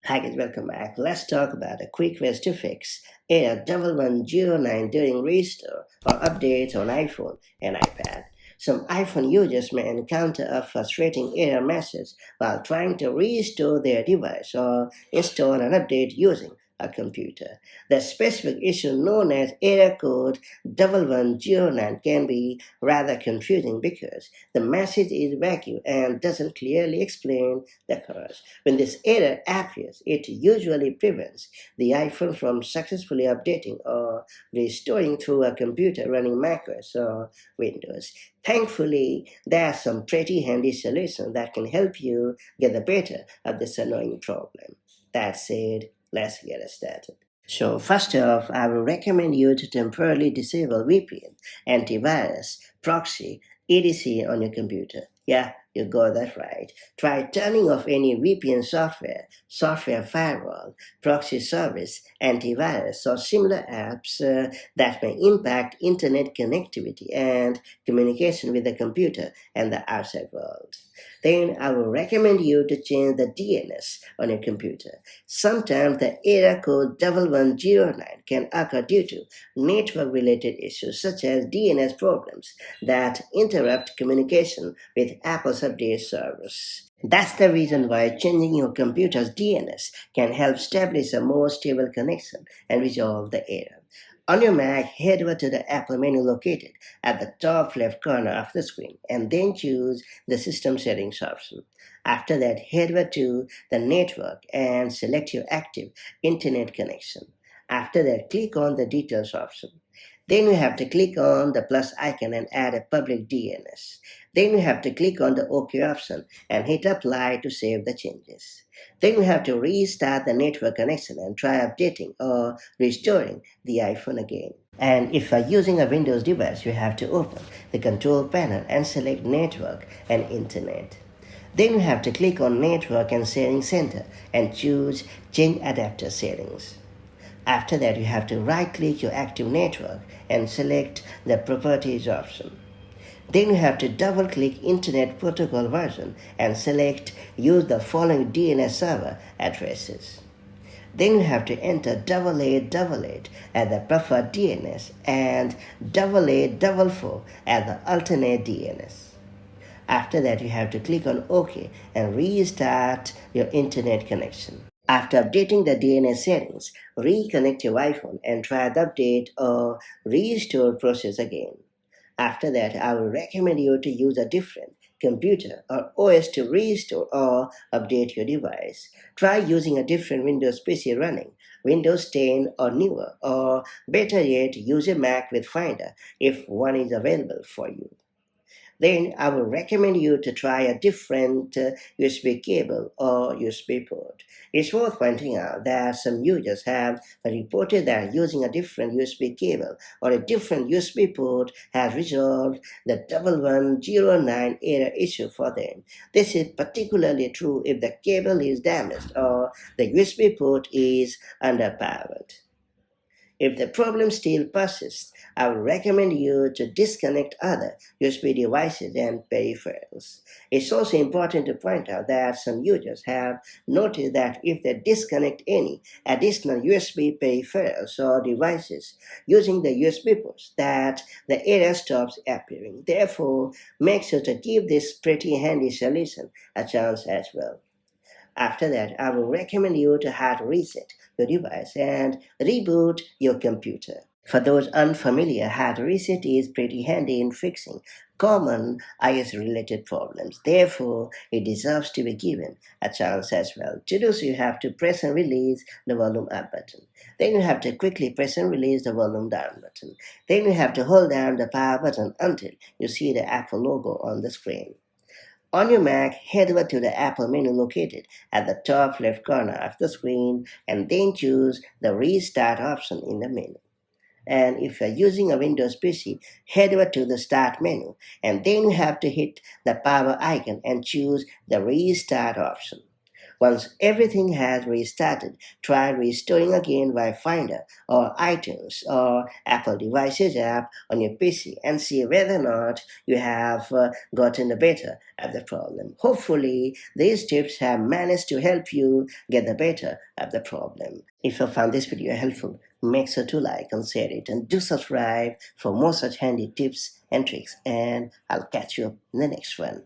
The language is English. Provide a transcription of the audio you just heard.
Hi guys, welcome back. Let's talk about a quick ways to fix error 1109 during restore or updates on iPhone and iPad. Some iPhone users may encounter a frustrating error message while trying to restore their device or install an update using a computer. The specific issue known as error code 1109 can be rather confusing because the message is vague and doesn't clearly explain the cause. When this error appears, it usually prevents the iPhone from successfully updating or restoring through a computer running macOS or Windows. Thankfully, there are some pretty handy solutions that can help you get the better of this annoying problem. That said, let's get started. So first off, I will recommend you to temporarily disable VPN, antivirus, proxy, etc. on your computer. Yeah, you got that right. Try turning off any VPN software firewall, proxy service, antivirus, or similar apps that may impact internet connectivity and communication with the computer and the outside world. Then I will recommend you to change the DNS on your computer. Sometimes the error code 1109 can occur due to network-related issues such as DNS problems that interrupt communication with Apple's update service. That's the reason why changing your computer's DNS can help establish a more stable connection and resolve the error. On your Mac, head over to the Apple menu located at the top left corner of the screen and then choose the System Settings option. After that, head over to the network and select your active internet connection. After that, click on the Details option. Then you have to click on the plus icon and add a public DNS. Then you have to click on the OK option and hit apply to save the changes. Then you have to restart the network connection and try updating or restoring the iPhone again. And if you're using a Windows device, you have to open the control panel and select Network and Internet. Then you have to click on Network and Settings Center and choose Change Adapter Settings. After that, you have to right-click your active network and select the Properties option. Then you have to double-click Internet Protocol version and select Use the following DNS server addresses. Then you have to enter 8888 as the preferred DNS and 8844 as the alternate DNS. After that, you have to click on OK and restart your internet connection. After updating the DNS settings, reconnect your iPhone and try the update or restore process again. After that, I will recommend you to use a different computer or OS to restore or update your device. Try using a different Windows PC running Windows 10 or newer, or better yet, use a Mac with Finder if one is available for you. Then I will recommend you to try a different USB cable or USB port. It's worth pointing out that some users have reported that using a different USB cable or a different USB port has resolved the 1109 error issue for them. This is particularly true if the cable is damaged or the USB port is underpowered. If the problem still persists, I would recommend you to disconnect other USB devices and peripherals. It's also important to point out that some users have noticed that if they disconnect any additional USB peripherals or devices using the USB ports, that the error stops appearing. Therefore, make sure to give this pretty handy solution a chance as well. After that, I will recommend you to hard reset your device and reboot your computer. For those unfamiliar, hard reset is pretty handy in fixing common iOS related problems. Therefore, it deserves to be given a chance as well. To do so, you have to press and release the volume up button. Then you have to quickly press and release the volume down button. Then you have to hold down the power button until you see the Apple logo on the screen. On your Mac, head over to the Apple menu located at the top left corner of the screen and then choose the Restart option in the menu. And if you're using a Windows PC, head over to the Start menu and then you have to hit the power icon and choose the Restart option. Once everything has restarted, try restoring again by Finder or iTunes or Apple Devices app on your PC and see whether or not you have gotten the better at the problem. Hopefully, these tips have managed to help you get the better at the problem. If you found this video helpful, make sure to like and share it, and do subscribe for more such handy tips and tricks, and I'll catch you in the next one.